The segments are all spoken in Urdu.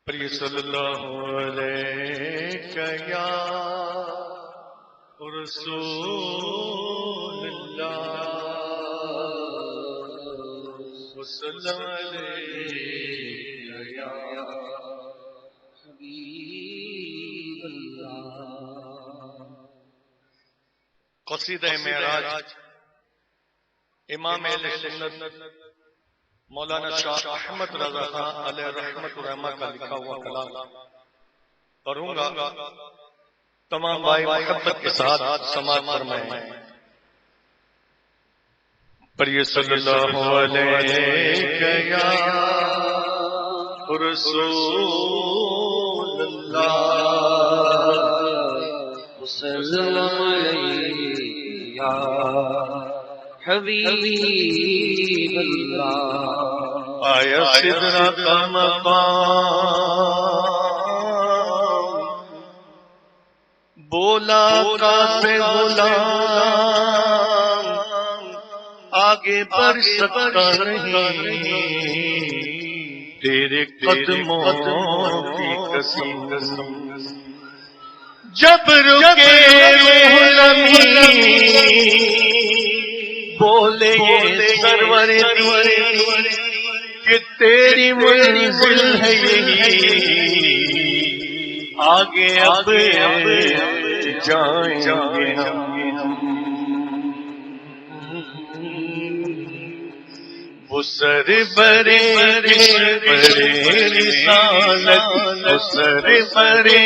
صلی اللہ علیہ یا رسول اللہ وسلم علیہ یا حبیب اللہ۔ قصیدہ معراج امام اہل سنت مولانا شاہ احمد رضا خان علیہ رحمت الرحمہ کا لکھا ہوا کلام پڑھوں گا، تمام بھائی محبت کے ساتھ سماعت فرمائیں۔ پڑھیے صلی اللہ علیہ یا رسول اللہ وسلم علیہ یا حبیب اللہ۔ آیا سدرۃ مقام بولا کاسے غلام آگے بڑھ سکتا نہیں، تیرے قدموں کی قسم جب رکے روح الامین بولے یہ سرور کہ تیری منزل ہے یہی، آگے اب جائیں گے ہم۔ وہ سر برے رسالت، وہ سر برے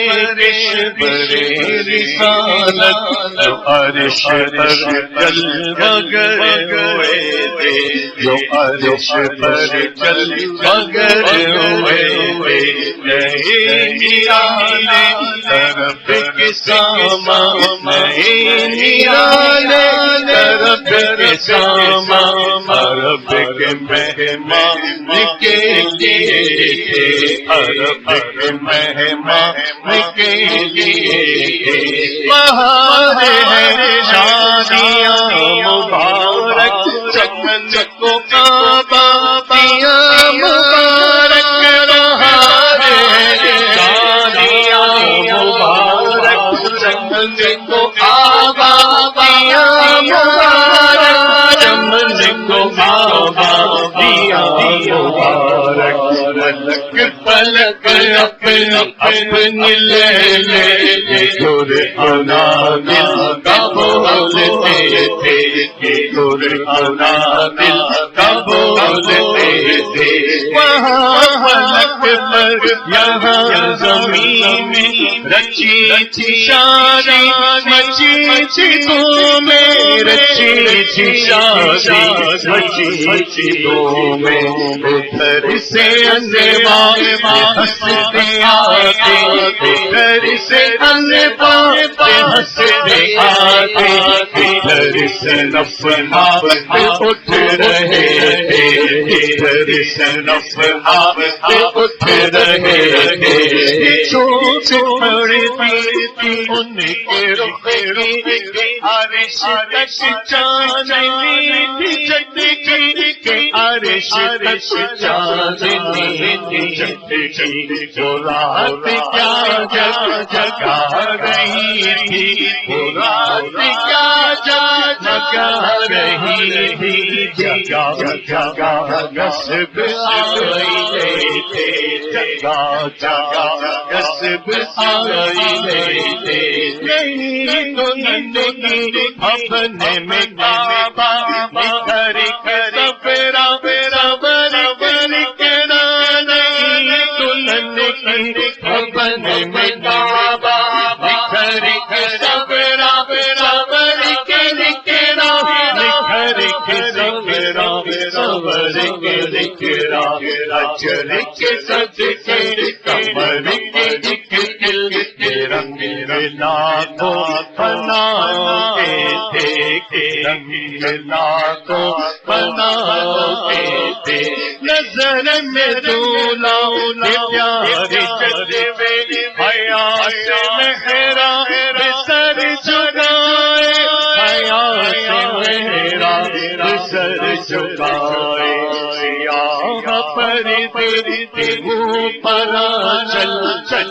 رسالت، جو عرش پر جلوہ گر ہوئے تھے، جو عرش پر جلوہ گر ہوئے تھے، نہیں نرالے رب کے سامان، نہیں نرالے رب کے سامان، رب کے مہمان کے لیے عرب کے مہمان کے لیے بہار ہے شادیاں مبارک، چمن کو کعبہ دیا مبارک، بہار ہے شادیاں مبارک، چمن کو کعبہ دیا مبارک، چمن کو کعبہ دیا مبارک۔ پلک پلک اپنی لے لے قرآن دل کا بولتے تھے، قرآن دل کا بولتے تھے، وہاں فلک پر یہاں زمین میں رچی تھی شادی، مچی تھی میں رچی تھی شادی، مچی تھی میں ادھر سے انبا ہنستے آتے، ادھر سے انبا ہنستے آتے، ادھر سے نفحات اٹھ رہے تھے، ادھر سے نفحات اٹھ رہے تھے، چھوٹ پڑتی تھی ان کے رخ کی عرش تک چاندنی تھی چٹکی، عرش تک چاندنی تھی چٹکی، وہ رات کیا جگا رہی تھی، وہ رات کیا جگا رہی تھی، جگا جگا غصب آئی تھے، جگا جگا غصب آئی تھے، نہیں تو زندگی اپنے میں کعبہ گھر کر پیرا پیرا بری بری کہنا، نہیں تو زندگی اپنے میں کعبہ گھر کر پیرا پیرا بری کہنا، گھر کے سبرا صبر کے ذکرا، اجر کے صدقے کمر کے ذکر، رنگ لاکھوں بناتے تھے، رنگ لاکھوں بناتے تھے، نظر میں دولا پیارے جذبے حیا سے مہرا سر جھکائے، حیا سے مہرا سر جھکائے، سیاہ پردے اوپر چل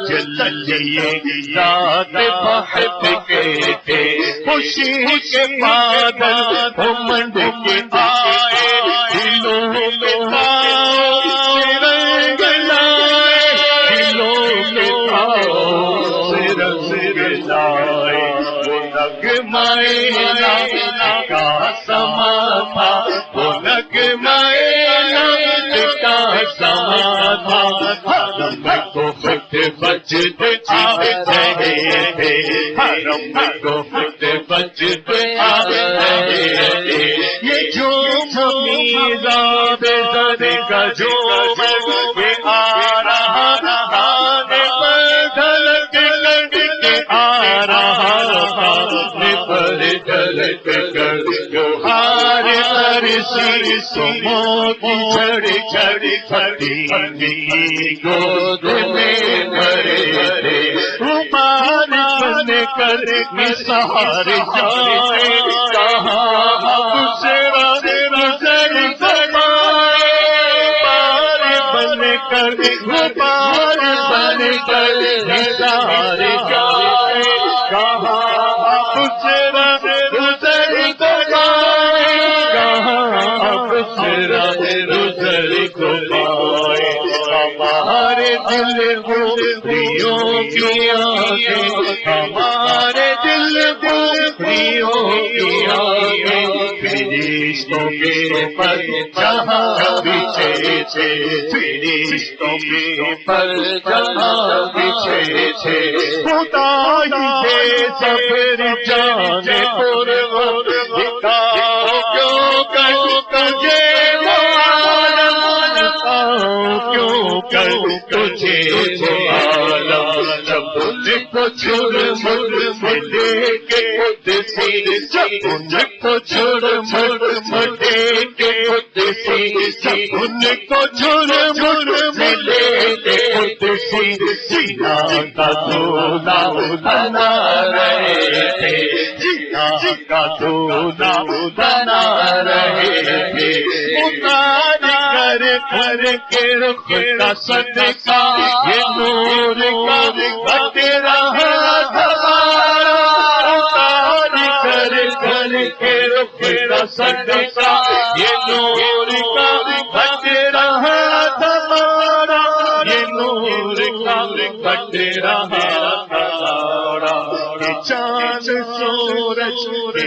چلیے ذات بحق کے تھے خوشی کے بادل منڈ کے آئے دلوں میں رنگ لائے دلوں میں رنگ لائے وہ نغمائے کا سما تھا وہ نغمائے کا سما تھا حرم کو خود بجتے آ رہے تھے حرم کو خود بجتے آ رہے تھے یہ جو میرا بے زر کا جو یہ آ رہا بدل کے آ رہا پر ڈل کر ہار ارسی سمو کی چھڑی چھڑی پھٹی گود میں بھرے تھے رومال بن کر نثار جائے کہاں گزرا گزر فرمائے پار بن کر غبار بن کر نثار جائے کہاں گزرا گزر فرمائے کہاں گزرا گزر فرمائے ہمارے دل گوریوں کی آنکھیں ہمارے دل گوریوں کی آنکھیں فرشتوں کے پر جہاں بچھے تھے فرشتوں کے پر جہاں بچھے تھے خدا ہی دے سفر جانے پر دکھاؤ کیوں کر تجھے کیوں کر تجھے جب ان کو چھوڑ مر ملے کے خود سی جب ان کو چھوڑ مر ملے کے خود سی جب ان کو چھوڑ مر ملے کے خود سی سینا کا دونا بنا رہے تھے سینا کا دونا بنا رہے تھے اتار کر کے رخ کا صدقہ یہ نور کا بٹ رہا ہمارا اتار کر کے رخ کا صدقہ یہ نور کا بٹ رہا ہمارا یہ نور کا بٹ رہا ہمارا چاند سورج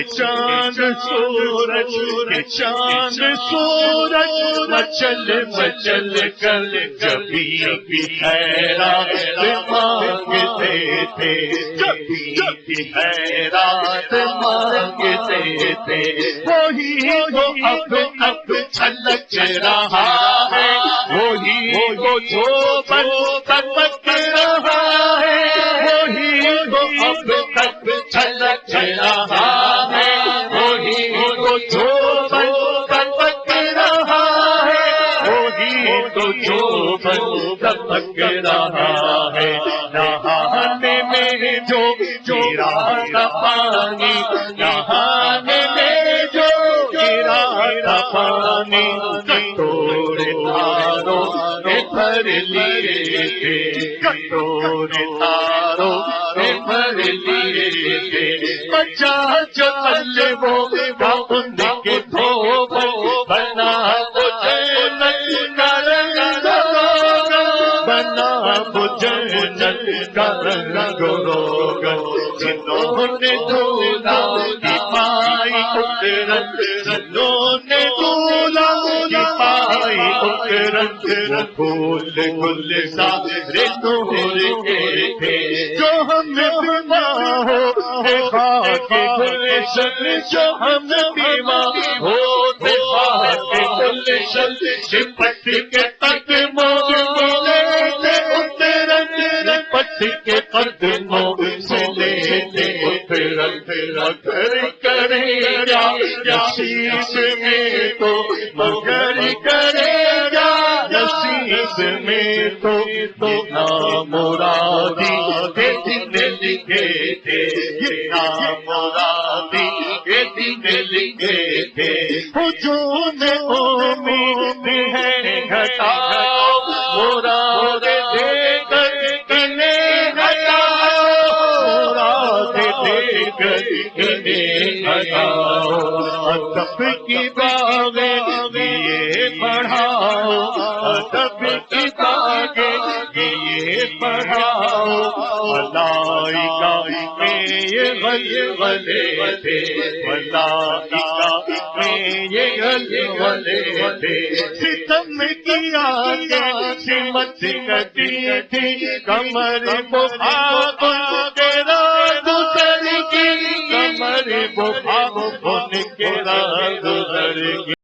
چاند سورج چاند سورج مچل مچل کر جبھی بھی حیرات مانگتے تھے جبھی بھی حیرات مانگتے تھے وہی وہ اب چھلک رہا ہے وہی وہ جو تمک رہا ہے وہی وہ اب تک چھلک رہا ہے وہی وہ جو تمک رہا ہے وہی تو جو تمک رہا ہے نہانے میں جو گرا تھا پانی نہانے میں جو گرا تھا پانی کٹورے تاروں نے بھر لیے تھے کٹورے تاروں نے بھر لیے تھے بچا جو وہ ان کے دھو بنا جنت کا رنگ بنا جنت کا رنگ روگن جنہوں نے دھولا کی پائی قدرت جنہوں نے دھولا کی پائی قدرت پھول گل سارے نور کے تھے جو ہم بنا ہو خاک گلشن جو ہم بیما ہو خاک گلشن لپٹ کے قدموں سے اترت لپٹ کے قدموں سے لیتے اترت مگر کرے گا نصیب میں تو مگر کرے گا نصیب میں تو نامرادی کے دن لکھے تھے نامرادی کے دن لکھے تھے ہجوم امید ہے ہٹاؤ مراد دے کر انہیں ہٹاؤ مراد دے کر انہیں ہٹاؤ ادب کی باغیں یہ بڑھاؤ ادب کی باغیں یہ بڑھاؤ ملائکہ میں یہ غلغلے تھے ملائکہ میں یہ غلغلے تھے ستم کی آگے سمت کتی تھی کمر بخار تیرا گزر گئی کمر بخار تیرا گزر گئی